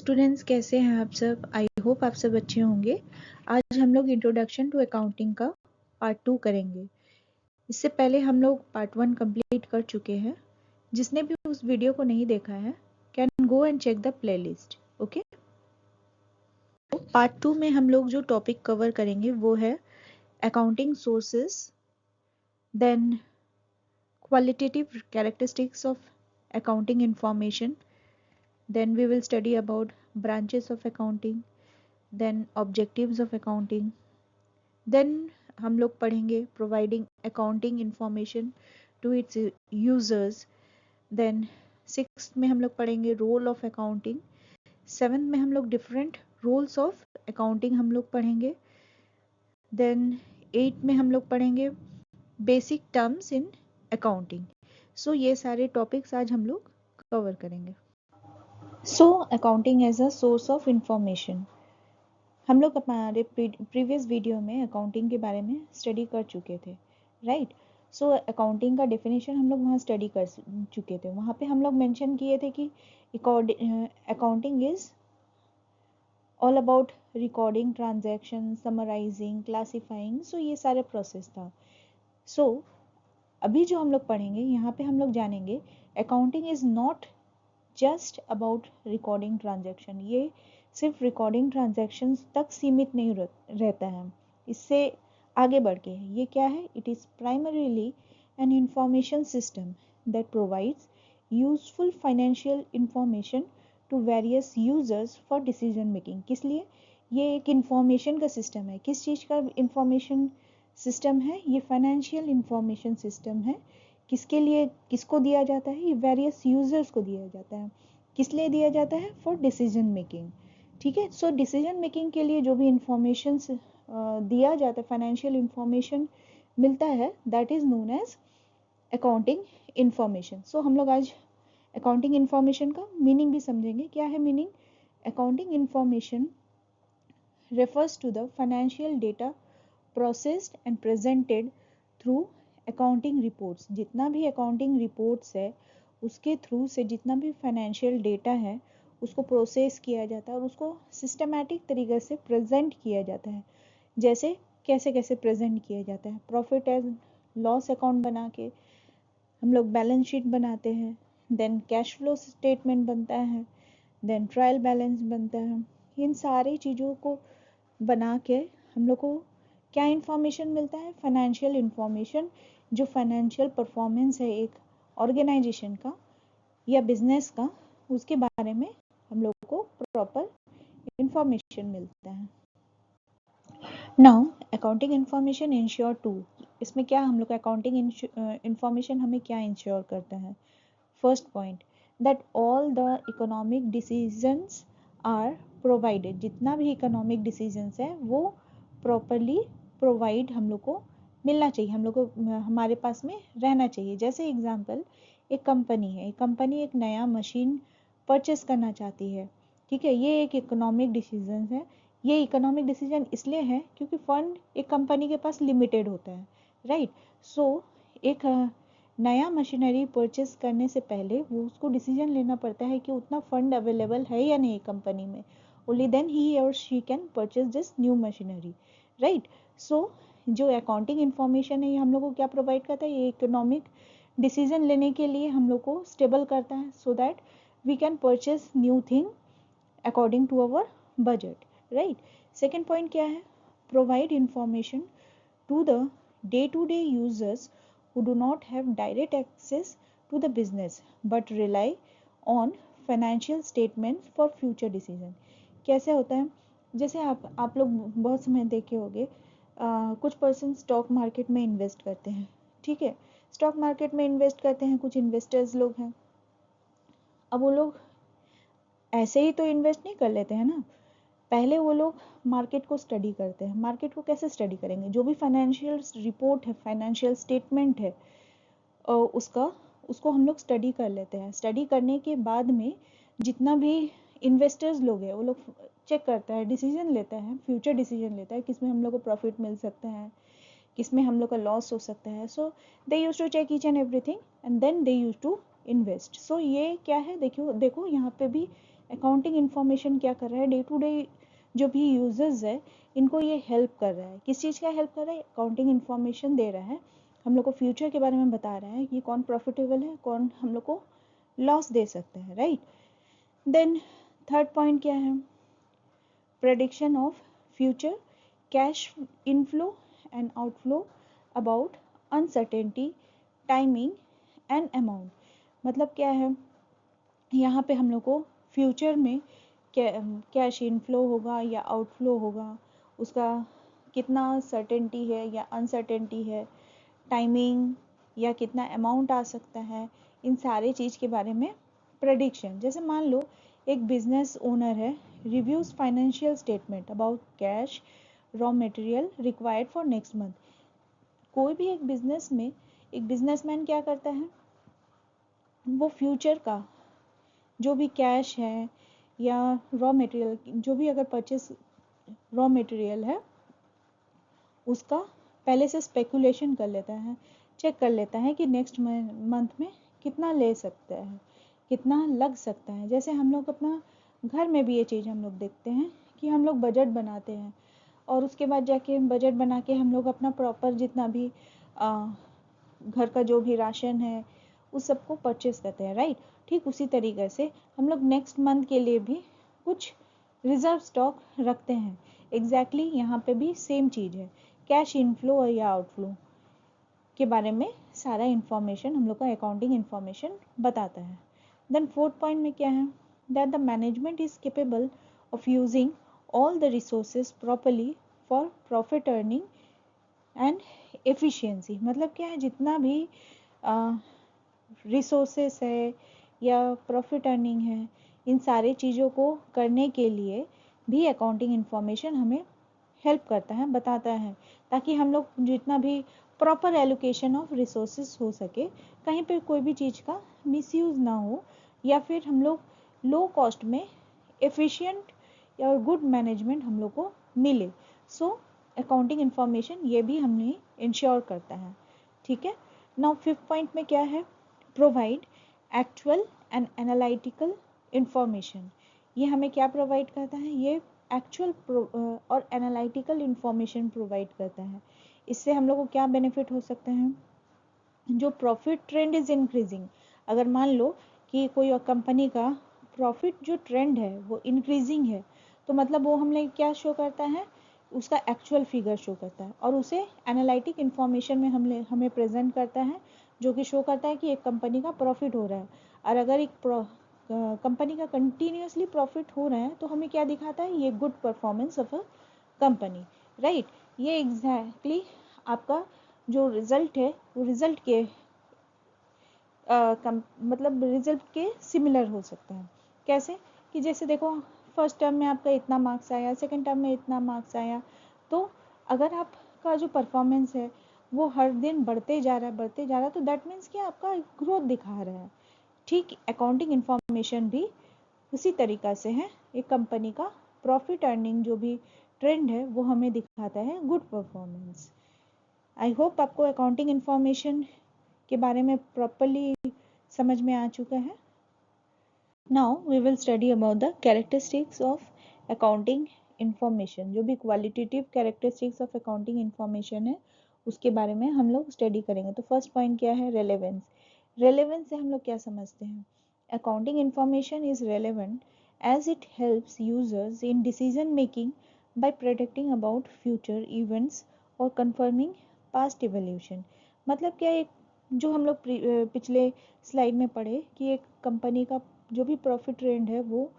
Students, कैसे हैं आप सब? आई होप आप सब अच्छे होंगे। आज हम लोग इंट्रोडक्शन टू अकाउंटिंग का पार्ट 2 करेंगे। इससे पहले हम लोग पार्ट 1 कंप्लीट कर चुके हैं। जिसने भी उस वीडियो को नहीं देखा है can go and check the playlist. Okay, part 2 में हम लोग जो टॉपिक कवर करेंगे वो है accounting sources, then qualitative characteristics of accounting information, then we will study about branches of accounting, then objectives of accounting, then हम लोग पढ़ेंगे providing accounting information to its users, then 6th में हम लोग पढ़ेंगे role of accounting, 7th में हम लोग different roles of accounting हम लोग पढ़ेंगे, then 8th में हम लोग पढ़ेंगे basic terms in accounting। सो ये सारे टॉपिक्स आज हम लोग कवर करेंगे। So accounting as a source of information, हम लोग हमारे प्रीवियस वीडियो में अकाउंटिंग के बारे में स्टडी कर चुके थे, राइट। सो अकाउंटिंग का डेफिनेशन हम लोग वहाँ स्टडी कर चुके थे। वहाँ पे हम लोग मेंशन किए थे कि accounting is all about recording transaction, summarising, classifying. So ये सारे प्रोसेस था। सो अभी जो हम लोग पढ़ेंगे यहाँ पे हम लोग जानेंगे accounting is not just about recording transaction. ये सिर्फ रिकॉर्डिंग ट्रांजैक्शंस तक सीमित नहीं रहता है, इससे आगे बढ़ के ये क्या है, it is primarily an information system that provides useful financial information to various users for decision making. किस लिए? ये एक इंफॉर्मेशन का सिस्टम है। किस चीज़ का इंफॉर्मेशन सिस्टम है? ये फाइनेंशियल इंफॉर्मेशन सिस्टम है। किसके लिए, किसको दिया जाता है? ये वेरियस यूजर्स को दिया जाता है। किस लिए दिया जाता है? फॉर डिसीजन मेकिंग, ठीक है। सो डिसीजन मेकिंग के लिए जो भी इंफॉर्मेशन दिया जाता है, फाइनेंशियल इंफॉर्मेशन मिलता है, that is known as accounting information. So हम लोग आज अकाउंटिंग इंफॉर्मेशन का मीनिंग भी समझेंगे। क्या है meaning? Accounting information refers to the financial data processed and presented through accounting reports। जितना भी accounting reports है उसके थ्रू से जितना भी फाइनेंशियल डेटा है उसको प्रोसेस किया जाता है और उसको सिस्टमैटिक तरीके से प्रेजेंट किया जाता है। जैसे कैसे कैसे प्रेजेंट किया जाता है? प्रॉफिट एंड लॉस अकाउंट बना के हम लोग बैलेंस शीट बनाते हैं, देन कैश फ्लो स्टेटमेंट बनता है, देन ट्रायल बैलेंस बनता है। इन सारी चीज़ों को बना के हम लोग को क्या इंफॉर्मेशन मिलता है? फाइनेंशियल इंफॉर्मेशन, जो फाइनेंशियल परफॉर्मेंस है एक ऑर्गेनाइजेशन का या बिजनेस का, उसके बारे में हम लोग को प्रॉपर इंफॉर्मेशन मिलता है। Now accounting information ensure to, इसमें क्या हम लोग अकाउंटिंग इंफॉर्मेशन हमें क्या इंश्योर करता है? First point, that all the economic decisions are provided. जितना भी इकोनॉमिक डिसीजंस है वो प्रॉपरली प्रोवाइड हम लोग को मिलना चाहिए, हम लोग को हमारे पास में रहना चाहिए। जैसे एग्जांपल, एक कंपनी है, एक कंपनी एक नया मशीन परचेस करना चाहती है, ठीक है। ये एक इकोनॉमिक डिसीजन है। ये इकोनॉमिक डिसीजन इसलिए है क्योंकि फंड एक कंपनी के पास लिमिटेड होता है, राइट। सो एक नया मशीनरी परचेस करने से पहले वो उसको डिसीजन लेना पड़ता है कि उतना फंड अवेलेबल है या नहीं कंपनी में। ओनली देन ही और she can purchase this new machinery, right. So जो अकाउंटिंग इंफॉर्मेशन है ये हम लोग को क्या प्रोवाइड करता है? ये इकोनॉमिक डिसीजन लेने के लिए हम लोग को स्टेबल करता है, so that we can purchase new thing according to our budget, right. Second point क्या है? Provide information to the day to day users who do not have direct access to the business but rely on financial statements for future decision। कैसे होता है? जैसे आप लोग बहुत समय देखे होंगे, कुछ पर्सन स्टॉक मार्केट में इन्वेस्ट करते हैं, ठीक है। स्टॉक मार्केट में इन्वेस्ट करते हैं, कुछ इन्वेस्टर्स लोग हैं। अब वो लोग ऐसे ही तो इन्वेस्ट नहीं कर लेते हैं ना, पहले वो लोग मार्केट को स्टडी करते हैं। मार्केट को कैसे स्टडी करेंगे? जो भी फाइनेंशियल रिपोर्ट है, फाइनेंशियल स्टेटमेंट है, उसको हम लोग स्टडी कर लेते हैं। स्टडी करने के बाद में जितना भी इन्वेस्टर्स लोग हैं वो लोग चेक करता है, डिसीजन लेता है, फ्यूचर डिसीजन लेता है, किसमें हम लोग को प्रॉफिट मिल सकता है, किसमें हम लोग का लॉस हो सकता है। So they use to check each and everything and then they use to invest. So ये क्या है? देखो यहाँ पे भी अकाउंटिंग इंफॉर्मेशन क्या कर रहा है, डे टू डे जो भी यूजर्स है इनको ये हेल्प कर रहा है। किस चीज़ का हेल्प कर रहा है, अकाउंटिंग इंफॉर्मेशन दे रहा है, हम लोग को फ्यूचर के बारे में बता रहा है कि कौन प्रॉफिटेबल है, कौन हम लोग को लॉस दे सकता है, राइट। देन थर्ड पॉइंट क्या है, prediction of future cash inflow and outflow about uncertainty, timing and amount। मतलब क्या है, यहाँ पे हम लोग को फ्यूचर में कैश इनफ्लो होगा या आउटफ्लो होगा, उसका कितना सर्टेनिटी है या अनसर्टेनिटी है, टाइमिंग या कितना अमाउंट आ सकता है, इन सारे चीज़ के बारे में प्रेडिक्शन। जैसे मान लो एक बिजनेस ओनर है, reviews financial statement about cash raw material required for next month. कोई भी एक बिजनेस में एक बिजनेसमैन क्या करता है, वो फ्यूचर का जो भी कैश है या रॉ मटेरियल जो भी अगर परचेस रॉ मटेरियल है उसका पहले से स्पेकुलेशन कर लेता है, चेक कर लेता है कि नेक्स्ट मंथ में कितना ले सकता है, कितना लग सकता है। जैसे हम लोग अपना घर में भी ये चीज़ हम लोग देखते हैं कि हम लोग बजट बनाते हैं और उसके बाद जाके बजट बना के हम लोग अपना प्रॉपर जितना भी घर का जो भी राशन है उस सबको परचेस करते हैं, राइट। ठीक उसी तरीके से हम लोग नेक्स्ट मंथ के लिए भी कुछ रिजर्व स्टॉक रखते हैं। एग्जैक्टली यहाँ पे भी सेम चीज़ है, कैश इनफ्लो और या आउटफ्लो के बारे में सारा इंफॉर्मेशन हम लोग का अकाउंटिंग इंफॉर्मेशन बताता है। देन फोर्थ पॉइंट में क्या है, that the management is capable of using all the resources properly for profit earning and efficiency. मतलब क्या है, जितना भी रिसोर्सेस है या प्रॉफिट अर्निंग है, इन सारे चीज़ों को करने के लिए भी अकाउंटिंग इंफॉर्मेशन हमें हेल्प करता है, बताता है, ताकि हम लोग जितना भी प्रॉपर एलोकेशन ऑफ रिसोर्सेस हो सके, कहीं पे कोई भी चीज़ का मिसयूज़ ना हो या फिर हम लोग लो कॉस्ट में एफिशिएंट या गुड मैनेजमेंट हम लोग को मिले। सो अकाउंटिंग इंफॉर्मेशन ये भी हमें इंश्योर करता है, ठीक है। नाउ फिफ्थ पॉइंट में क्या है, provide actual and analytical information. ये हमें क्या प्रोवाइड करता है, ये एक्चुअल और एनालिटिकल इंफॉर्मेशन प्रोवाइड करता है। इससे हम लोग को क्या बेनिफिट हो सकते हैं, जो प्रॉफिट ट्रेंड इज इंक्रीजिंग, अगर मान लो कि कोई कंपनी का प्रॉफिट जो ट्रेंड है वो इंक्रीजिंग है, तो मतलब वो हमें क्या शो करता है, उसका एक्चुअल फिगर शो करता है और उसे एनालिटिक इंफॉर्मेशन में हमें प्रेजेंट करता है, जो कि शो करता है कि एक कंपनी का प्रॉफिट हो रहा है। और अगर एक कंपनी का कंटिन्यूसली प्रॉफिट हो रहा है तो हमें क्या दिखाता है, ये good performance of a company, right. ये एग्जैक्टली आपका जो रिजल्ट है वो रिजल्ट के मतलब रिजल्ट के सिमिलर हो सकता है। कैसे कि जैसे देखो, फर्स्ट टर्म में आपका इतना मार्क्स आया, सेकंड टर्म में इतना मार्क्स आया, तो अगर आपका जो परफॉर्मेंस है वो हर दिन बढ़ते जा रहा है बढ़ते जा रहा है, तो दैट मीन्स कि आपका ग्रोथ दिखा रहा है। ठीक अकाउंटिंग इंफॉर्मेशन भी उसी तरीका से है, एक कंपनी का प्रॉफिट अर्निंग जो भी ट्रेंड है वो हमें दिखाता है गुड परफॉर्मेंस। आई होप आपको अकाउंटिंग इंफॉर्मेशन के बारे में प्रॉपरली समझ में आ चुका है। Now we will study about the characteristics of accounting information. जो भी qualitative characteristics of accounting information है उसके बारे में हम लोग स्टडी करेंगे। तो फर्स्ट पॉइंट क्या है, रेलेवेंस। रेलेवेंस से हम लोग क्या समझते हैं, accounting information is relevant as it helps users in decision making by predicting about future events or confirming past evolution। मतलब क्या, एक जो हम लोग पिछले स्लाइड में पढ़े कि एक कंपनी का जो भी प्रॉफिट ट्रेंड है वो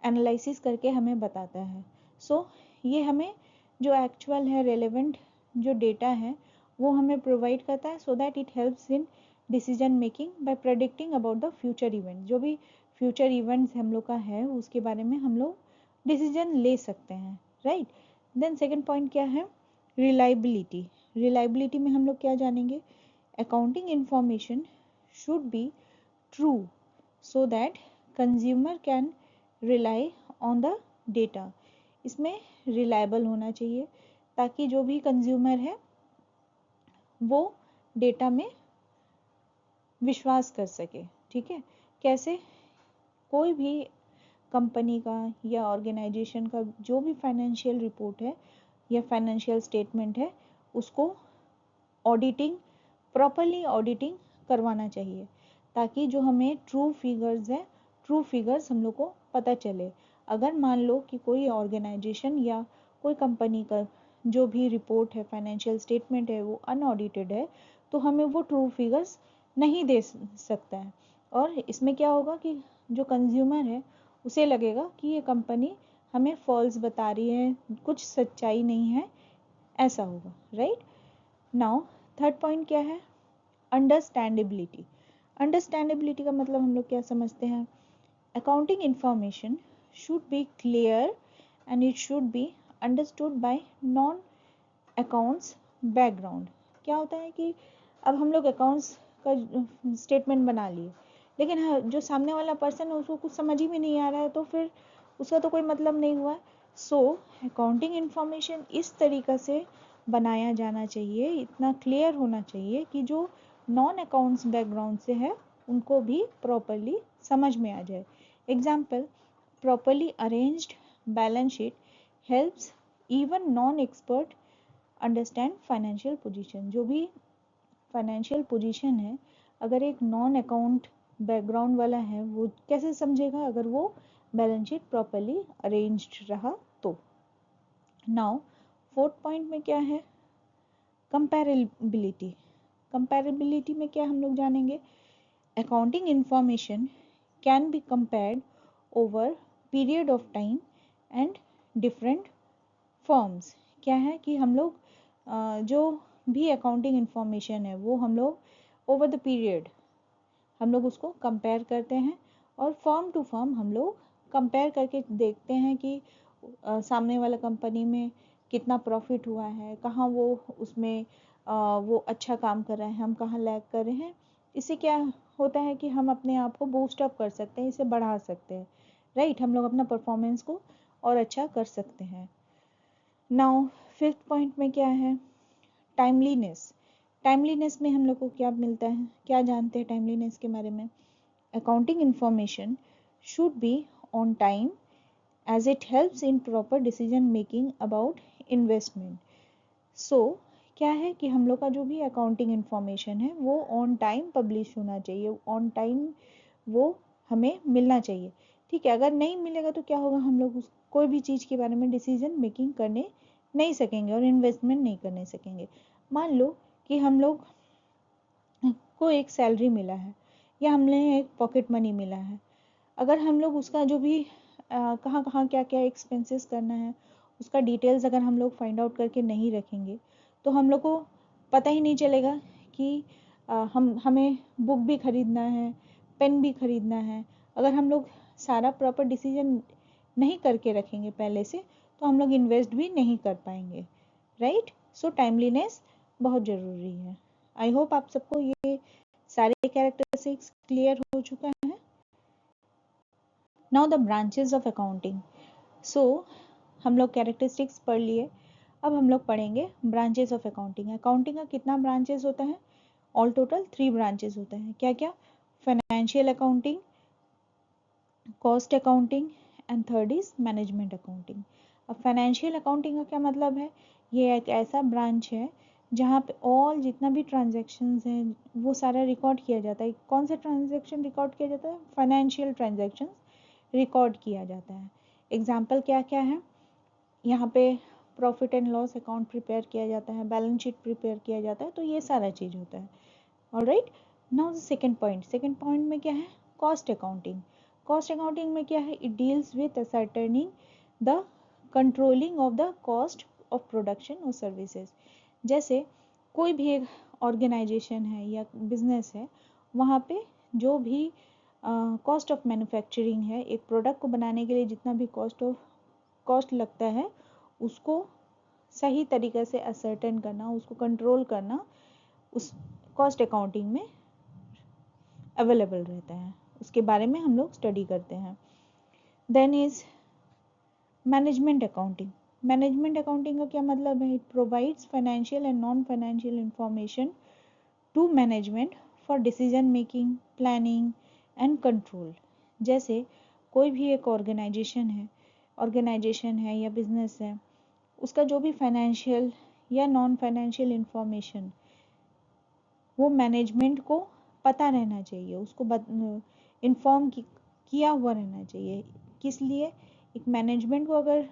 एनालिसिस करके हमें बताता है। सो ये हमें जो एक्चुअल है रेलेवेंट जो डेटा है वो हमें प्रोवाइड करता है, so that it helps in decision making by predicting about the future event. जो भी फ्यूचर इवेंट्स हम लोग का है उसके बारे में हम लोग डिसीजन ले सकते हैं, राइट। देन सेकंड पॉइंट क्या है, रिलायबिलिटी। रिलायबिलिटी में हम लोग क्या जानेंगे, accounting information should be true so that consumer can rely on the data। इसमें रिलायबल होना चाहिए ताकि जो भी कंज्यूमर है वो डेटा में विश्वास कर सके, ठीक है। कैसे, कोई भी कंपनी का या ऑर्गेनाइजेशन का जो भी फाइनेंशियल रिपोर्ट है या फाइनेंशियल स्टेटमेंट है उसको ऑडिटिंग, प्रॉपरली ऑडिटिंग करवाना चाहिए, ताकि जो हमें ट्रू फिगर्स है, ट्रू फिगर्स हम लोग को पता चले। अगर मान लो कि कोई ऑर्गेनाइजेशन या कोई कंपनी का जो भी रिपोर्ट है, फाइनेंशियल स्टेटमेंट है, वो अनऑडिटेड है, तो हमें वो ट्रू फिगर्स नहीं दे सकता है। और इसमें क्या होगा कि जो कंज्यूमर है उसे लगेगा कि ये कंपनी हमें फॉल्स बता रही है, कुछ सच्चाई नहीं है, ऐसा होगा, राइट। नाउ थर्ड पॉइंट क्या है? अंडरस्टैंडेबिलिटी। अंडरस्टैंडेबिलिटी का मतलब हम लोग क्या समझते हैं? Accounting information should B clear and it should be understood by non accounts background. क्या होता है कि अब हम लोग अकाउंट्स का स्टेटमेंट बना लिए, लेकिन जो सामने वाला पर्सन है उसको कुछ समझ ही में नहीं आ रहा है, तो फिर उसका तो कोई मतलब नहीं हुआ। सो अकाउंटिंग इंफॉर्मेशन इस तरीक़ा से बनाया जाना चाहिए, इतना क्लियर होना चाहिए कि जो नॉन अकाउंट्स बैकग्राउंड से है उनको भी प्रॉपरली समझ में आ जाए। Example, properly arranged balance sheet helps even non expert understand financial position. जो भी फाइनेंशियल पोजीशन है, अगर एक नॉन अकाउंट बैकग्राउंड वाला है वो कैसे समझेगा? अगर वो बैलेंस शीट प्रॉपरली अरेंज्ड रहा तो। नाउ फोर्थ पॉइंट में क्या है? कंपैरेबिलिटी। कंपैरेबिलिटी में क्या हम लोग जानेंगे? Accounting information can be compared over period of time and different firms. क्या है कि हम लोग जो भी अकाउंटिंग इंफॉर्मेशन है वो हम लोग ओवर द पीरियड हम लोग उसको कंपेयर करते हैं, और फर्म टू फर्म हम लोग कंपेयर करके देखते हैं कि सामने वाला कंपनी में कितना प्रॉफिट हुआ है, कहाँ वो उसमें वो अच्छा काम कर रहे हैं, हम कहाँ लैग कर रहे हैं। इससे क्या होता है कि हम अपने आप को बूस्ट अप कर सकते हैं, इसे बढ़ा सकते हैं, राइट। हम लोग अपना परफॉर्मेंस को और अच्छा कर सकते हैं। नाउ फिफ्थ पॉइंट में क्या है? टाइमलीनेस। टाइमलीनेस में हम लोग को क्या मिलता है, क्या जानते हैं टाइमलीनेस के बारे में? Accounting information should be on time as it helps in proper decision making about investment. So क्या है कि हम लोग का जो भी अकाउंटिंग इंफॉर्मेशन है वो ऑन टाइम पब्लिश होना चाहिए, ऑन टाइम वो हमें मिलना चाहिए, ठीक है। अगर नहीं मिलेगा तो क्या होगा? हम लोग कोई भी चीज़ के बारे में डिसीजन मेकिंग करने नहीं सकेंगे और इन्वेस्टमेंट नहीं करने सकेंगे। मान लो कि हम लोग को एक सैलरी मिला है या हमने एक पॉकेट मनी मिला है, अगर हम लोग उसका जो भी कहाँ कहाँ क्या क्या एक्सपेंसेस करना है उसका डिटेल्स अगर हम लोग फाइंड आउट करके नहीं रखेंगे तो हम लोग को पता ही नहीं चलेगा कि हमें बुक भी खरीदना है, पेन भी खरीदना है। अगर हम लोग सारा प्रॉपर डिसीजन नहीं करके रखेंगे पहले से तो हम लोग इन्वेस्ट भी नहीं कर पाएंगे, राइट। सो टाइमलीनेस बहुत ज़रूरी है। आई होप आप सबको ये सारे कैरेक्टरिस्टिक्स क्लियर हो चुका है। Now the branches of accounting. So हम लोग कैरेक्टरिस्टिक्स पढ़ लिए, अब हम लोग पढ़ेंगे ब्रांचेस ऑफ अकाउंटिंग। अकाउंटिंग का कितना ब्रांचेस होता है? ऑल टोटल 3 ब्रांचेस होते हैं। क्या क्या? Financial accounting, cost accounting and third is management accounting. अब फाइनेंशियल अकाउंटिंग का क्या मतलब है? ये एक ऐसा ब्रांच है जहाँ पे ऑल जितना भी ट्रांजेक्शन्स हैं वो सारा रिकॉर्ड किया जाता है। कौन सा ट्रांजेक्शन रिकॉर्ड किया जाता है? फाइनेंशियल ट्रांजेक्शन्स रिकॉर्ड किया जाता है। एग्जाम्पल क्या क्या है? यहाँ पे profit and loss account prepare किया जाता है, बैलेंस शीट प्रिपेयर किया जाता है, तो ये सारा चीज़ होता है। Alright, now second point. Second point में क्या है? Cost accounting. कॉस्ट अकाउंटिंग में क्या है? It deals with ascertaining the controlling of the cost of production और सर्विसेज। जैसे कोई भी एक ऑर्गेनाइजेशन है या बिजनेस है, वहाँ पे जो भी कॉस्ट ऑफ मैन्युफैक्चरिंग है, एक प्रोडक्ट को बनाने के लिए जितना भी कॉस्ट लगता है उसको सही तरीके से असर्टेन करना, उसको कंट्रोल करना उस कॉस्ट अकाउंटिंग में अवेलेबल रहता है। उसके बारे में हम लोग स्टडी करते हैं। Then is management accounting. Management accounting का क्या मतलब है? It provides financial and non financial information to management for decision making, planning and control. जैसे कोई भी एक ऑर्गेनाइजेशन है या बिजनेस है, उसका जो भी फाइनेंशियल या नॉन फाइनेंशियल इंफॉर्मेशन वो मैनेजमेंट को पता रहना चाहिए, उसको इन्फॉर्म किया हुआ रहना चाहिए। किस लिए? एक मैनेजमेंट को अगर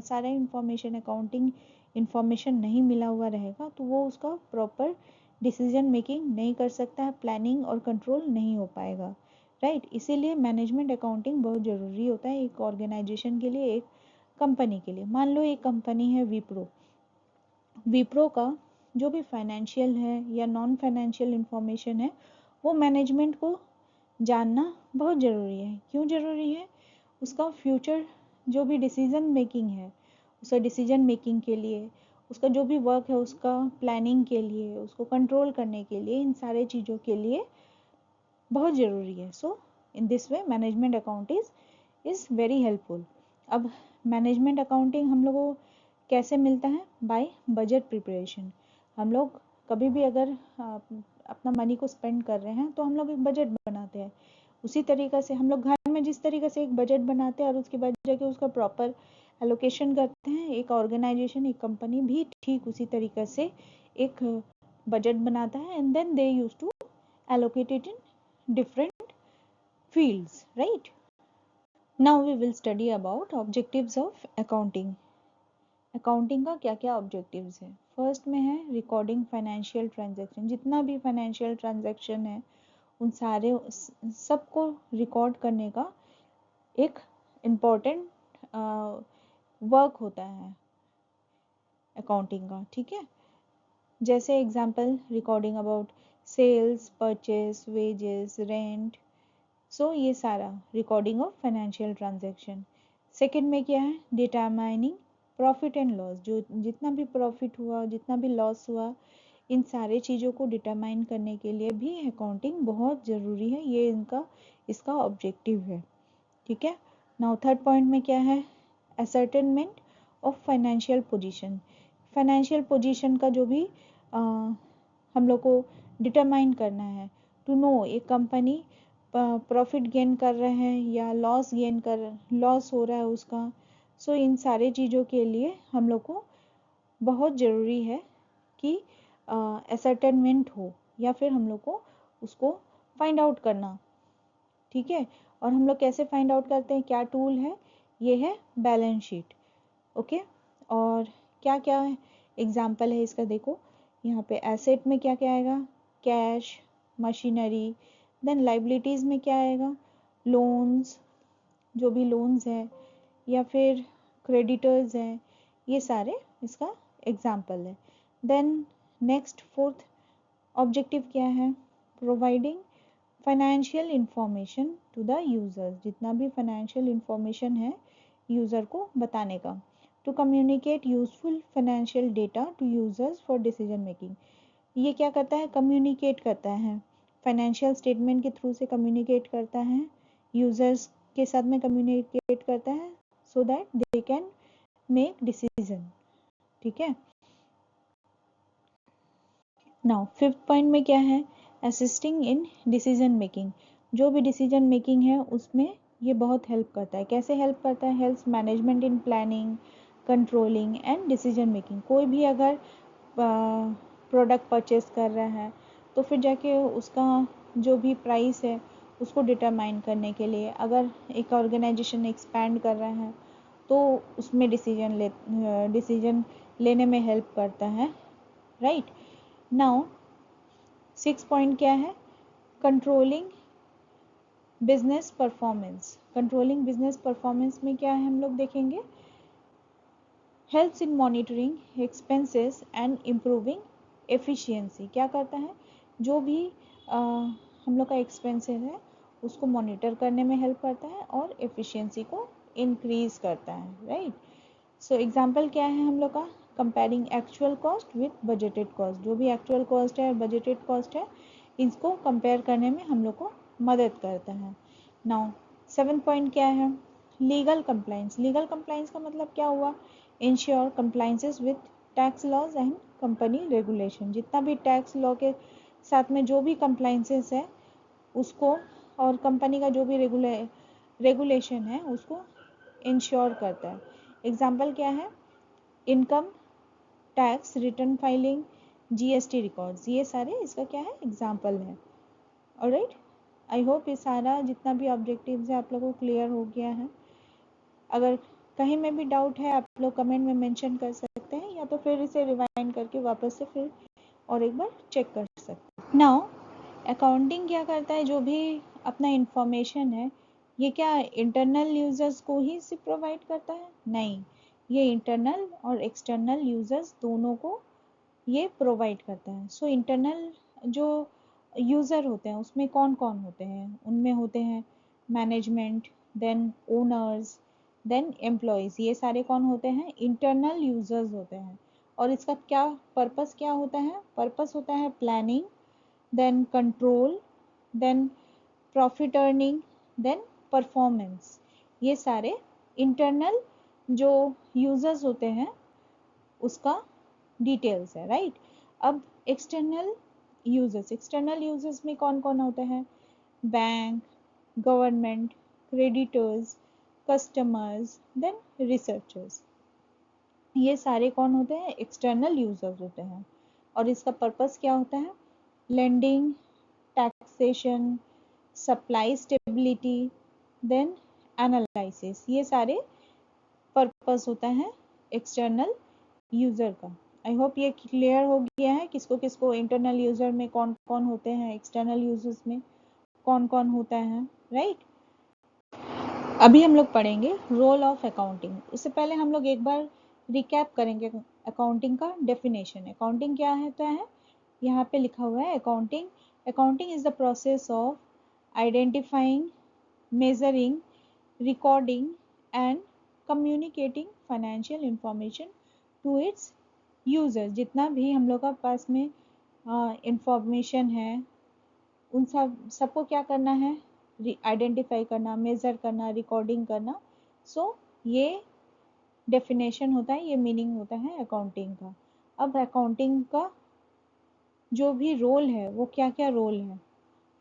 सारा इंफॉर्मेशन, अकाउंटिंग इंफॉर्मेशन नहीं मिला हुआ रहेगा तो वो उसका प्रॉपर डिसीजन मेकिंग नहीं कर सकता है, प्लानिंग और कंट्रोल नहीं हो पाएगा, राइट। इसीलिए मैनेजमेंट अकाउंटिंग बहुत ज़रूरी होता है एक ऑर्गेनाइजेशन के लिए, एक कंपनी के लिए। मान लो एक कंपनी है विप्रो का जो भी फाइनेंशियल है या नॉन फाइनेंशियल इंफॉर्मेशन है वो मैनेजमेंट को जानना बहुत ज़रूरी है। क्यों ज़रूरी है? उसका फ्यूचर जो भी डिसीजन मेकिंग है, उसका डिसीजन मेकिंग के लिए, उसका जो भी वर्क है उसका प्लानिंग के लिए, उसको कंट्रोल करने के लिए, इन सारे चीज़ों के लिए बहुत ज़रूरी है। So in this way management account is very helpful. अब मैनेजमेंट अकाउंटिंग हम लोगों को कैसे मिलता है? By budget preparation. हम लोग कभी भी अगर अपना मनी को स्पेंड कर रहे हैं तो हम लोग एक बजट बनाते हैं। उसी तरीक़े से हम लोग घर में जिस तरीक़े से एक बजट बनाते हैं और उसके बाद जाके उसका प्रॉपर एलोकेशन करते हैं, एक ऑर्गेनाइजेशन, एक कंपनी भी ठीक उसी तरीक़े से एक बजट बनाता है and then they use to allocate it in different fields, right? Now we will study about objectives of accounting. Accounting का क्या क्या ऑब्जेक्टिव्स है? फर्स्ट में है रिकॉर्डिंग फाइनेंशियल ट्रांजैक्शन। जितना भी फाइनेंशियल ट्रांजैक्शन है उन सारे सबको रिकॉर्ड करने का एक इम्पॉर्टेंट वर्क होता है अकाउंटिंग का, ठीक है। जैसे example recording about sales, purchase, wages, rent, so ये सारा recording of financial transaction. Second में क्या है? Determining profit and loss. जो जितना भी प्रॉफिट हुआ, जितना भी लॉस हुआ, इन सारे चीज़ों को डिटरमाइन करने के लिए भी अकाउंटिंग बहुत ज़रूरी है। ये इसका ऑब्जेक्टिव है, ठीक है। नाउ थर्ड पॉइंट में क्या है? Ascertainment of financial position. Financial position का जो भी हम लोग को डिटरमाइन करना है, टू नो एक कंपनी प्रॉफिट गेन कर रहे हैं या लॉस हो रहा है उसका। सो इन सारे चीज़ों के लिए हम लोग को बहुत ज़रूरी है कि असर्टेनमेंट हो या फिर हम लोग को उसको फाइंड आउट करना, ठीक है। और हम लोग कैसे फाइंड आउट करते हैं? क्या टूल है? ये है बैलेंस शीट, ओके। और क्या क्या एग्जाम्पल है इसका? देखो यहाँ पे एसेट में क्या क्या आएगा? Cash, machinery. देन लाइबिलिटीज़ में क्या आएगा? लोन्स, जो भी लोन्स है, या फिर क्रेडिटर्स हैं, ये सारे इसका एग्जाम्पल है। देन नेक्स्ट फोर्थ ऑब्जेक्टिव क्या है? Providing financial information to the users. जितना भी फाइनेंशियल इंफॉर्मेशन है यूज़र को बताने का। To communicate useful financial data to users for decision making. ये क्या करता है? कम्युनिकेट करता है, फाइनेंशियल स्टेटमेंट के थ्रू से कम्युनिकेट करता है, यूज़र्स के साथ में कम्युनिकेट करता है so that they can make decision, ठीक है। नाउ फिफ्थ पॉइंट में क्या है? Assisting in decision making. जो भी डिसीजन मेकिंग है उसमें ये बहुत हेल्प करता है। कैसे हेल्प करता है? Helps management in planning, controlling and decision making. कोई भी अगर प्रोडक्ट परचेस कर रहा है तो फिर जाके उसका जो भी प्राइस है उसको डिटरमाइन करने के लिए, अगर एक ऑर्गेनाइजेशन एक्सपैंड कर रहा है तो उसमें डिसीजन लेने में हेल्प करता है, राइट। नाउ सिक्स पॉइंट क्या है? Controlling business performance. Controlling business performance में क्या है हम लोग देखेंगे? Helps in monitoring expenses and improving efficiency. क्या करता है? जो भी हम लोग का एक्सपेंसेस है उसको मॉनिटर करने में हेल्प करता है और एफिशिएंसी को इंक्रीज करता है, राइट। सो एग्जांपल क्या है हम लोग का? Comparing actual cost with budgeted cost. जो भी एक्चुअल कॉस्ट है, बजटेड कॉस्ट है, इसको कंपेयर करने में हम लोग को मदद करता है। नाउ सेवन पॉइंट क्या है? Legal compliance. लीगल कंप्लाइंस का मतलब क्या हुआ? Ensure compliances with tax laws and company regulation. जितना भी टैक्स लॉ के साथ में जो भी कंप्लाइंसेस है उसको, और कंपनी का जो भी रेगुलेशन है उसको इंश्योर करता है। एग्जाम्पल क्या है? Income tax return filing, GST records, ये सारे इसका क्या है? एग्जाम्पल है। ऑलराइट, आई होप ये सारा जितना भी ऑब्जेक्टिव्स है आप लोगों को क्लियर हो गया है। अगर कहीं में भी डाउट है आप लोग कमेंट में मेंशन कर सकते हैं, या तो फिर इसे रिवाइंड करके वापस से फिर और एक बार चेक कर सकते हैं। नाउ अकाउंटिंग क्या करता है? जो भी अपना इंफॉर्मेशन है ये क्या इंटरनल यूजर्स को ही सिर्फ प्रोवाइड करता है? नहीं, ये इंटरनल और एक्सटर्नल यूजर्स दोनों को ये प्रोवाइड करता है। सो इंटरनल जो यूज़र होते हैं उसमें कौन कौन होते हैं? उनमें होते हैं management, then owners, then employees, ये सारे कौन होते हैं? इंटरनल यूजर्स होते हैं। और इसका क्या पर्पस क्या होता है? पर्पस होता है planning, then control, then profit earning, then performance. ये सारे इंटरनल जो यूजर्स होते हैं उसका डिटेल्स है, राइट। अब एक्सटर्नल यूजर्स में कौन कौन होते हैं? Bank, government, creditors, customers, then researchers, ये सारे कौन होते हैं? एक्सटर्नल यूजर्स होते हैं। और इसका पर्पस क्या होता है? Lending, taxation, supply stability, then analysis, ये सारे पर्पस होता है एक्सटर्नल यूजर का। आई होप ये क्लियर हो गया है किसको किसको इंटरनल यूजर में कौन कौन होते हैं, एक्सटर्नल यूजर्स में कौन कौन होता है, राइट। अभी हम लोग पढ़ेंगे रोल ऑफ अकाउंटिंग। उससे पहले हम लोग एक बार रिकैप करेंगे अकाउंटिंग का डेफिनेशन। अकाउंटिंग क्या है? तो है यहाँ पे लिखा हुआ है accounting is the process of identifying, measuring, recording and communicating financial information to its users. जितना भी हम लोग का पास में इंफॉर्मेशन है उन सबको क्या करना है? आइडेंटिफाई करना, मेजर करना, रिकॉर्डिंग करना। सो ये डेफिनेशन होता है, ये मीनिंग होता है अकाउंटिंग का। अब अकाउंटिंग का जो भी रोल है वो क्या क्या रोल है?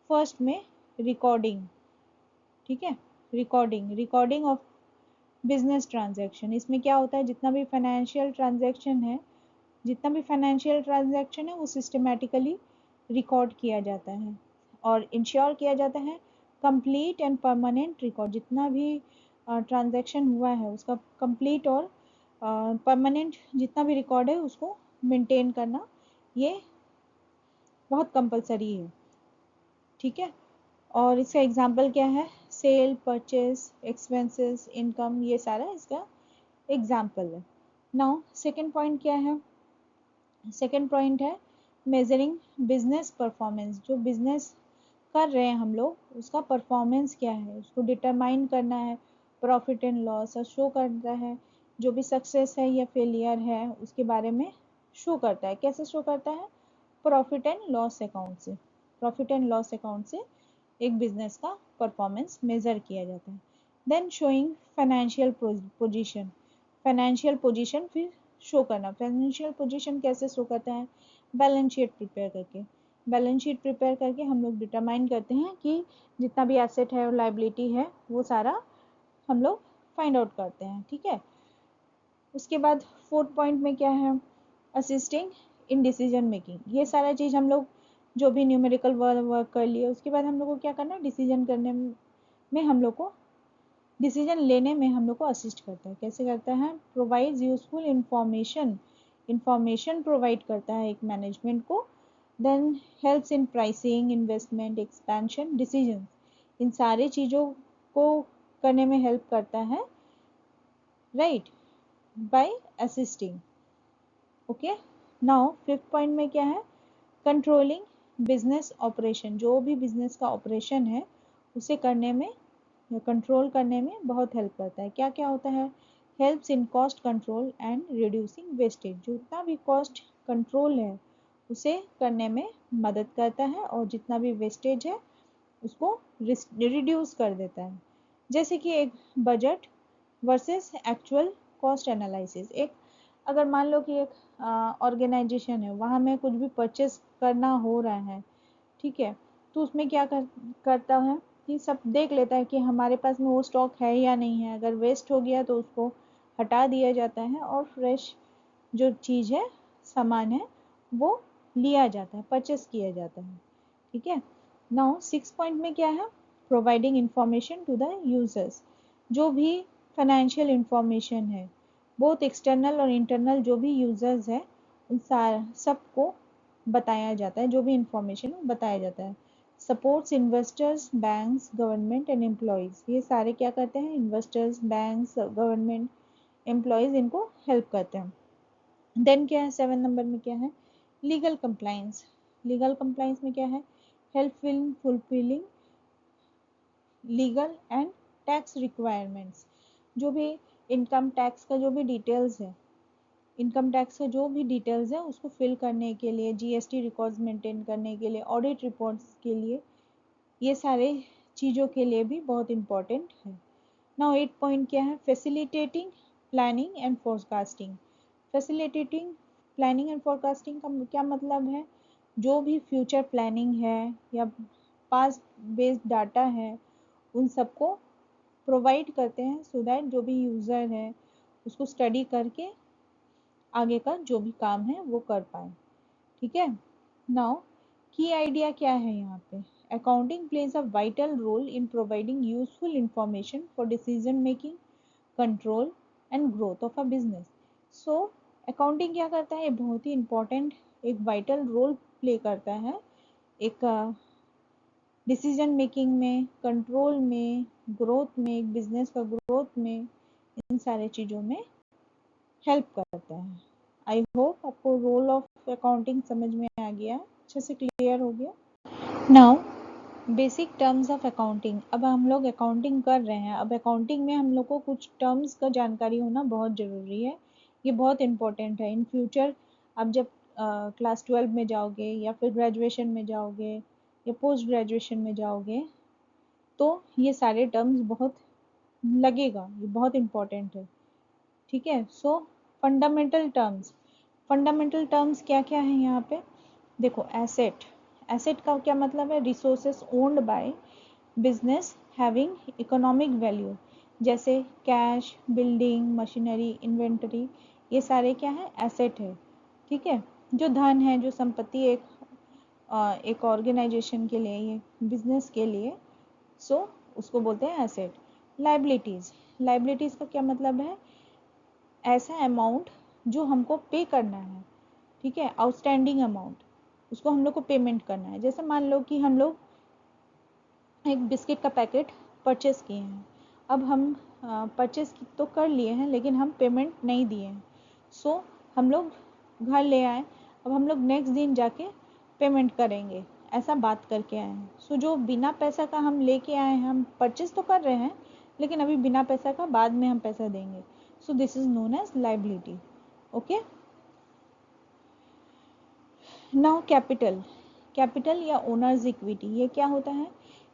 फर्स्ट में रिकॉर्डिंग, ठीक है, रिकॉर्डिंग ऑफ बिजनेस ट्रांजैक्शन। इसमें क्या होता है? जितना भी फाइनेंशियल ट्रांजैक्शन है वो सिस्टमेटिकली रिकॉर्ड किया जाता है और इंश्योर किया जाता है कंप्लीट एंड परमानेंट रिकॉर्ड। जितना भी ट्रांजैक्शन हुआ है उसका कंप्लीट और परमानेंट जितना भी रिकॉर्ड है उसको मेंटेन करना ये बहुत कंपलसरी है, ठीक है। और इसका एग्जाम्पल क्या है? सेल, परचेज, एक्सपेंसेस, इनकम, ये सारा इसका एग्जाम्पल है। नाउ सेकेंड पॉइंट क्या है? सेकेंड पॉइंट है मेजरिंग बिजनेस परफॉर्मेंस। जो बिजनेस कर रहे हैं हम लोग उसका परफॉर्मेंस क्या है उसको डिटरमाइन करना है। प्रॉफिट एंड लॉस शो करता है, जो भी सक्सेस है या फेलियर है उसके बारे में शो करता है। कैसे शो करता है? प्रॉफिट एंड लॉस अकाउंट से। प्रॉफिट एंड लॉस अकाउंट से एक बिजनेस का परफॉर्मेंस मेजर किया जाता है। Then showing financial position. Financial position फिर शो करना। फाइनेंशियल पोजीशन कैसे शो करता है? बैलेंस शीट प्रिपेयर करके। बैलेंस शीट प्रिपेयर करके हम लोग डिटरमाइन करते हैं कि जितना भी एसेट है और लाइबिलिटी है वो सारा हम लोग फाइंड आउट करते हैं, ठीक है। उसके बाद फोर्थ पॉइंट में क्या है? Assisting in decision making. ये सारा चीज़ हम लोग जो भी न्यूमेरिकल वर्क कर लिए उसके बाद हम लोग को क्या करना है? डिसीजन करने में हम लोग को डिसीजन लेने में हम लोग को असिस्ट करता है। कैसे करता है? प्रोवाइड्स यूजफुल इंफॉर्मेशन प्रोवाइड करता है एक मैनेजमेंट को। Then helps in pricing, investment, expansion decision. इन सारे चीज़ों को करने में हेल्प करता है, right, by assisting. Okay, now fifth point में क्या है? Controlling business operation. जो भी बिजनेस का ऑपरेशन है उसे करने में या कंट्रोल करने में बहुत हेल्प करता है। क्या क्या होता है? Helps in cost control and reducing wastage. जितना भी कॉस्ट कंट्रोल है उसे करने में मदद करता है और जितना भी वेस्टेज है उसको रिड्यूस कर देता है। जैसे कि एक budget versus actual cost analysis. एक अगर मान लो कि एक ऑर्गेनाइजेशन है, वहाँ में कुछ भी परचेस करना हो रहा है, ठीक है, तो उसमें क्या करता है? कि सब देख लेता है कि हमारे पास में वो स्टॉक है या नहीं है। अगर वेस्ट हो गया तो उसको हटा दिया जाता है और फ्रेश जो चीज़ है, सामान है, वो लिया जाता है, परचेस किया जाता है। ठीक है। नाउ 6 पॉइंट में क्या है, providing information to the users. जो भी फाइनेंशियल इंफॉर्मेशन है, बहुत एक्सटर्नल और इंटरनल जो भी यूजर्स है, उन सबको बताया जाता है, जो भी इंफॉर्मेशन बताया जाता है। Supports investors, banks, government and employees. ये सारे क्या करते हैं, इन्वेस्टर्स, बैंक्स, गवर्नमेंट एम्प्लॉयज इनको हेल्प करते हैं। देन क्या है, 7 नंबर में क्या है, लीगल कंप्लाइंस। लीगल कंप्लाइंस में क्या है, help in fulfilling legal and tax requirements. जो भी इनकम टैक्स का जो भी डिटेल्स है, इनकम टैक्स का जो भी डिटेल्स है उसको फिल करने के लिए, जीएसटी रिकॉर्ड्स मेंटेन करने के लिए, ऑडिट रिपोर्ट्स के लिए, ये सारे चीज़ों के लिए भी बहुत इम्पोर्टेंट है। नाउ 8 पॉइंट क्या है, facilitating planning and forecasting. Facilitating planning and forecasting का क्या मतलब है, जो भी फ्यूचर प्लानिंग है या पास्ट बेस्ड डाटा है, उन सबको प्रोवाइड करते हैं सो दैट जो भी यूज़र है उसको स्टडी करके आगे का जो भी काम है वो कर पाए। ठीक है। नाउ की आइडिया क्या है यहाँ पे, accounting plays a vital role in providing useful information for decision making, control and growth of a business. So accounting क्या करता है, बहुत ही इंपॉर्टेंट एक वाइटल रोल प्ले करता है एक डिसीजन मेकिंग में, कंट्रोल में, ग्रोथ में, एक बिजनेस का ग्रोथ में, इन सारे चीज़ों में हेल्प करता है। आई होप आपको रोल ऑफ अकाउंटिंग समझ में आ गया, अच्छे से क्लियर हो गया। Now basic terms of accounting. अब हम लोग अकाउंटिंग कर रहे हैं, अब अकाउंटिंग में हम लोग को कुछ टर्म्स का जानकारी होना बहुत ज़रूरी है, ये बहुत इंपॉर्टेंट है। इन फ्यूचर अब जब क्लास 12 में जाओगे या फिर ग्रेजुएशन में जाओगे या पोस्ट ग्रेजुएशन में जाओगे तो ये सारे टर्म्स बहुत लगेगा, ये बहुत इंपॉर्टेंट है। ठीक है। सो फंडामेंटल टर्म्स, फंडामेंटल टर्म्स क्या क्या है यहाँ पे, देखो एसेट, एसेट का क्या मतलब है, resources owned by business having economic value, जैसे कैश, बिल्डिंग, मशीनरी, इन्वेंटरी, ये सारे क्या है, एसेट है। ठीक है। जो धन है, जो संपत्ति एक ऑर्गेनाइजेशन के लिए, ये बिजनेस के लिए, सो उसको बोलते हैं एसेट। लाइबिलिटीज, लाइबिलिटीज का क्या मतलब है, ऐसा अमाउंट जो हमको पे करना है। ठीक है। आउटस्टैंडिंग अमाउंट, उसको हम लोग को पेमेंट करना है। जैसे मान लो कि हम लोग एक बिस्किट का पैकेट परचेस किए हैं, अब हम परचेस तो कर लिए हैं लेकिन हम पेमेंट नहीं दिए हैं। सो हम लोग घर ले आए, अब हम लोग नेक्स्ट दिन जाके पेमेंट करेंगे, ऐसा बात करके आए हैं। सो जो बिना पैसा का हम लेके आए हैं, हम परचेस तो कर रहे हैं लेकिन अभी बिना पैसा का बाद में हम पैसा देंगे। So this is known as liability. Okay. Now capital, capital या ओनर्स इक्विटी, ये क्या होता है,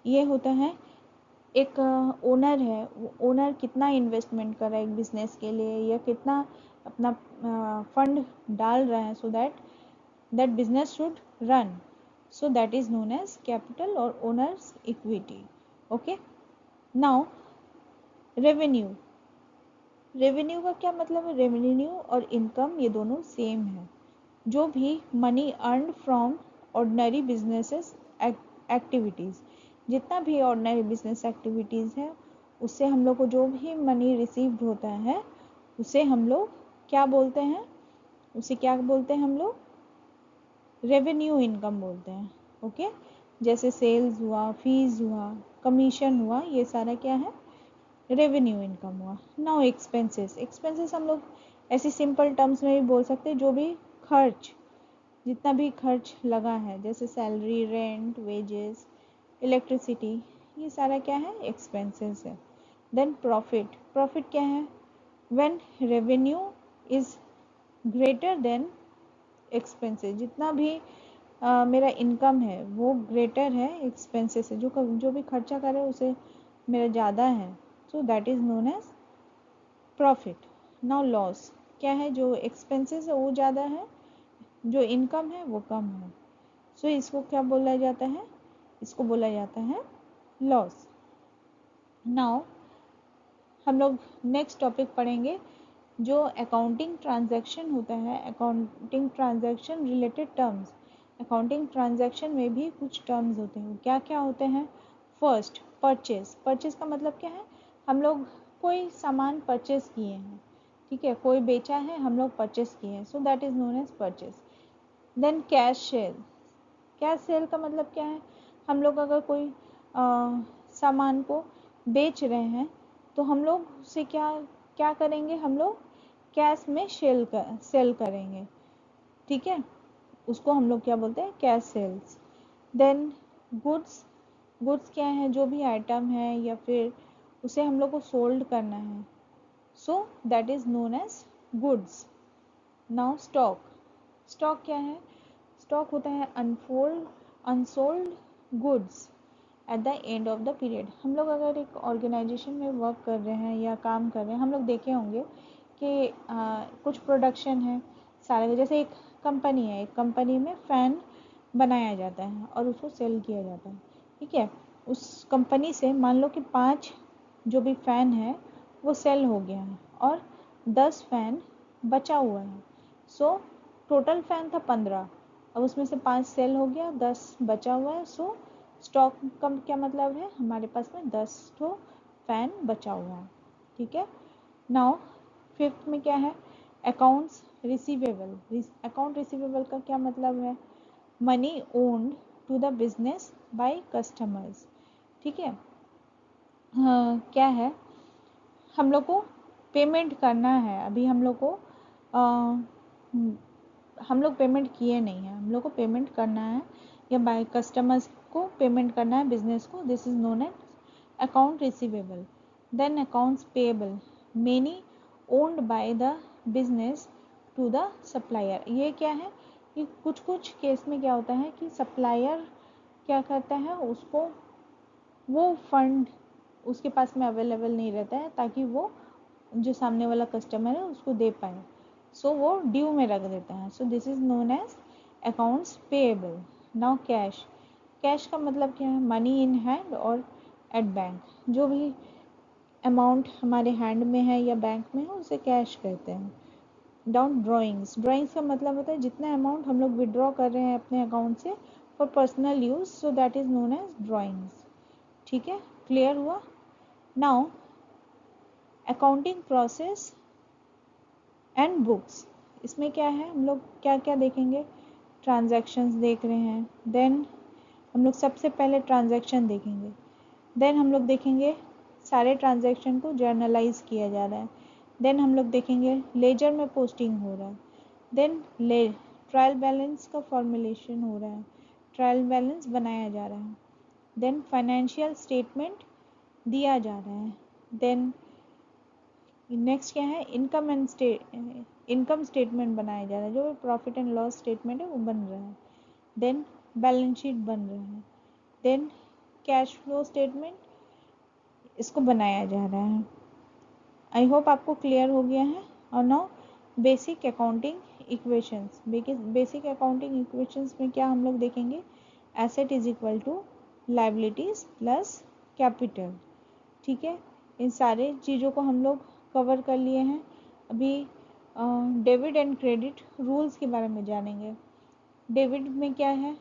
ये होता है एक ओनर है, वो ओनर कितना इन्वेस्टमेंट कर रहा है एक बिजनेस के लिए, या कितना अपना फंड डाल रहा है so that that business should run, so that is known as capital और owners equity. Okay. Now revenue, revenue का क्या मतलब है, रेवेन्यू और इनकम ये दोनों सेम है। जो भी money earn from ordinary businesses activities, जितना भी ऑर्डिनरी बिजनेस एक्टिविटीज़ है उससे हम लोग को जो भी मनी रिसीव्ड होता है उसे हम लोग क्या बोलते हैं, उसे क्या बोलते हैं हम लोग, रेवेन्यू इनकम बोलते हैं। ओके। जैसे सेल्स हुआ, फीस हुआ, कमीशन हुआ, ये सारा क्या है, रेवेन्यू इनकम हुआ। नाउ एक्सपेंसेस, एक्सपेंसेस हम लोग ऐसी सिंपल टर्म्स में भी बोल सकते हैं, जो भी खर्च, जितना भी खर्च लगा है, जैसे सैलरी, रेंट, वेजेस, इलेक्ट्रिसिटी, ये सारा क्या है, एक्सपेंसेस है। देन प्रॉफिट, प्रॉफिट क्या है, when revenue is greater than expenses, जितना भी मेरा इनकम है वो ग्रेटर है एक्सपेंसेस से, जो भी खर्चा करे उसे मेरा ज़्यादा है, so that is known as profit. Now loss क्या है, जो एक्सपेंसेस है वो ज़्यादा है, जो इनकम है वो कम है, सो इसको क्या बोला जाता है, इसको बोला जाता है लॉस। नाउ हम लोग नेक्स्ट टॉपिक पढ़ेंगे जो अकाउंटिंग ट्रांजैक्शन होता है, accounting transaction related terms. Accounting transaction में भी कुछ टर्म्स होते हैं, क्या क्या होते हैं। First, purchase. परचेज का मतलब क्या है, हम लोग कोई सामान परचेज किए हैं, ठीक है, कोई बेचा है, हम लोग परचेज किए हैं, so that is known as purchase. Then cash sale. Cash sale का मतलब क्या है, हम लोग अगर कोई सामान को बेच रहे हैं तो हम लोग उसे क्या क्या करेंगे, हम लोग कैश में सेल करेंगे, ठीक है, उसको हम लोग क्या बोलते हैं, cash sales. Then goods. Goods क्या है, जो भी आइटम है या फिर उसे हम लोग को सोल्ड करना है, so that is known as goods. Now stock. Stock क्या है, स्टॉक होता है unsold goods at the end of the period. हम लोग अगर एक ऑर्गेनाइजेशन में वर्क कर रहे हैं या काम कर रहे हैं, हम लोग देखे होंगे कि कुछ प्रोडक्शन है सारे, जैसे एक कंपनी है, एक कंपनी में फ़ैन बनाया जाता है और उसको सेल किया जाता है, ठीक है। उस कंपनी से मान लो कि 5 जो भी फ़ैन है वो सेल हो गया है और 10 फ़ैन बचा हुआ है, सो टोटल फ़ैन था 15, अब उसमें से 5 सेल हो गया, 10 बचा हुआ है, सो स्टॉक का क्या मतलब है, हमारे पास में 10 ठो फ़ैन बचा हुआ है, ठीक है। नाउ फिफ्थ में क्या है, अकाउंट्स रिसीवेबल। अकाउंट रिसीवेबल का क्या मतलब है, money owned to the business by customers, ठीक है। क्या है, हम लोग को पेमेंट करना है, अभी हम लोग को हम लोग पेमेंट किए नहीं है, हम लोग को पेमेंट करना है या बाय कस्टमर्स को पेमेंट करना है बिजनेस को, this is known as account receivable. Then accounts payable, money owned by the business to the supplier. ये क्या है कि कुछ कुछ केस में क्या होता है कि सप्लायर क्या करता है, उसको वो फंड उसके पास में अवेलेबल नहीं रहता है ताकि वो जो सामने वाला कस्टमर है उसको दे पाए, सो वो ड्यू में रख देता है, so this is known as accounts payable. Now cash. Cash का मतलब क्या है, मनी इन हैंड और एट बैंक। जो भी अमाउंट हमारे हैंड में है या बैंक में है उसे कैश कहते हैं। Down drawings. ड्रॉइंग्स का मतलब होता है जितना अमाउंट हम लोग विड्रॉ कर रहे हैं अपने अकाउंट से for personal use, so that is known as drawings, ठीक है, क्लियर हुआ। Now accounting process and books. इसमें क्या है, हम लोग क्या क्या देखेंगे, ट्रांजैक्शंस देख रहे हैं, देन हम लोग सबसे पहले ट्रांजैक्शन देखेंगे, देन हम लोग देखेंगे सारे ट्रांजैक्शन को जर्नलाइज किया जा रहा है, देन हम लोग देखेंगे लेजर में पोस्टिंग हो रहा है, देन ले ट्रायल बैलेंस का फॉर्मुलेशन हो रहा है, ट्रायल बैलेंस बनाया जा रहा है, देन फाइनेंशियल स्टेटमेंट दिया जा रहा है, देन नेक्स्ट क्या है, इनकम स्टेटमेंट बनाया जा रहा है, जो प्रॉफिट एंड लॉस स्टेटमेंट है वो बन रहा है, देन बैलेंस शीट बन रहा है, देन कैश फ्लो स्टेटमेंट इसको बनाया जा रहा है। आई होप आपको क्लियर हो गया है। और now basic accounting equations. Basic accounting equations में क्या हम लोग देखेंगे, asset is equal to liabilities plus capital, ठीक है। इन सारे चीज़ों को हम लोग कवर कर लिए हैं। अभी डेबिट एंड क्रेडिट रूल्स के बारे में जानेंगे। डेबिट में क्या है,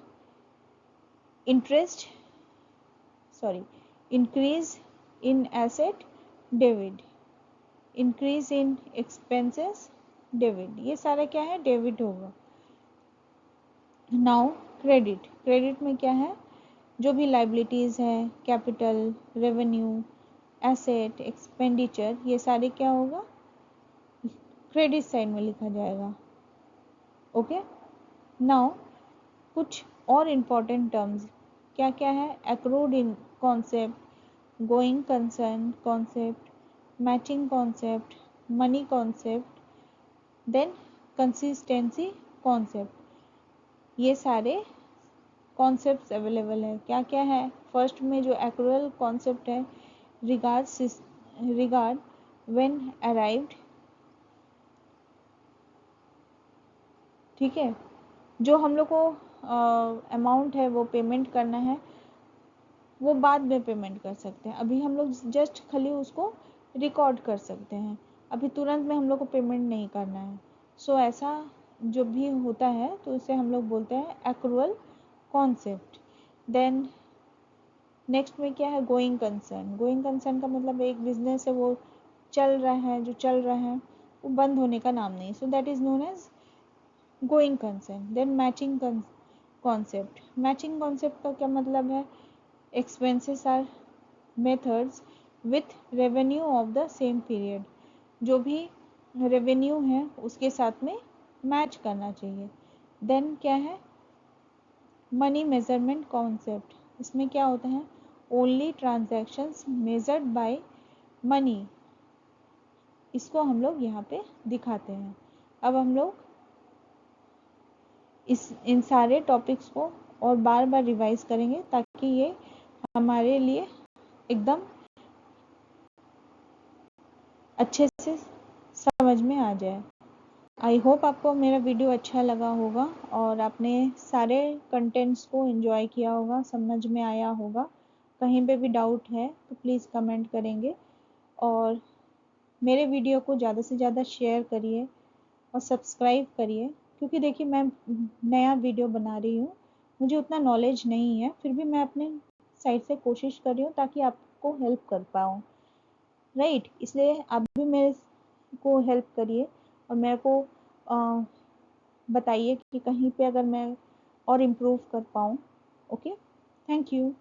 interest increase in asset debit, increase in expenses debit, ये सारा क्या है, डेबिट होगा। Now credit. क्रेडिट में क्या है, जो भी लाइबिलिटीज़ है, कैपिटल, रेवेन्यू, एसेट, एक्सपेंडिचर, ये सारे क्या होगा, क्रेडिट साइड में लिखा जाएगा, ओके। नाउ कुछ और इम्पॉर्टेंट टर्म्स क्या क्या है, accrued in concept, going concern concept, matching concept, money concept, then consistency concept, ये सारे कॉन्सेप्ट्स अवेलेबल है। क्या क्या है, फर्स्ट में जो एक्रूअल कॉन्सेप्ट है, रिगार्ड व्हेन अराइव्ड, ठीक है, जो हम लोग को अमाउंट है वो पेमेंट करना है वो बाद में पेमेंट कर सकते हैं। अभी हम लोग जस्ट खाली उसको रिकॉर्ड कर सकते हैं, अभी तुरंत में हम लोग को पेमेंट नहीं करना है। सो ऐसा जो भी होता है तो उसे हम लोग बोलते हैं एक्रूअल कॉन्सेप्ट। देन नेक्स्ट में क्या है, गोइंग कंसर्न। गोइंग कंसर्न का मतलब एक बिजनेस है वो चल रहा है, जो चल रहा है वो बंद होने का नाम नहीं, so that is known as going concern. Then matching concept. Matching concept का क्या मतलब है, expenses are methods with revenue of the same period. जो भी रेवेन्यू है उसके साथ में मैच करना चाहिए। देन क्या है, मनी मेजरमेंट कॉन्सेप्ट। इसमें क्या होता है, only transactions measured by money, इसको हम लोग यहाँ पे दिखाते हैं। अब हम लोग इन सारे टॉपिक्स को और बार बार रिवाइज करेंगे ताकि ये हमारे लिए एकदम अच्छे से समझ में आ जाए। आई होप आपको मेरा वीडियो अच्छा लगा होगा और आपने सारे कंटेंट्स को एंजॉय किया होगा, समझ में आया होगा। कहीं पे भी डाउट है तो प्लीज़ कमेंट करेंगे और मेरे वीडियो को ज़्यादा से ज़्यादा शेयर करिए और सब्सक्राइब करिए, क्योंकि देखिए मैं नया वीडियो बना रही हूँ, मुझे उतना नॉलेज नहीं है, फिर भी मैं अपने साइड से कोशिश कर रही हूँ ताकि आपको हेल्प कर पाऊँ, राइट। इसलिए आप भी मेरे को हेल्प करिए और मेरे को बताइए कि कहीं पे अगर मैं और इम्प्रूव कर पाऊँ। Okay, thank you.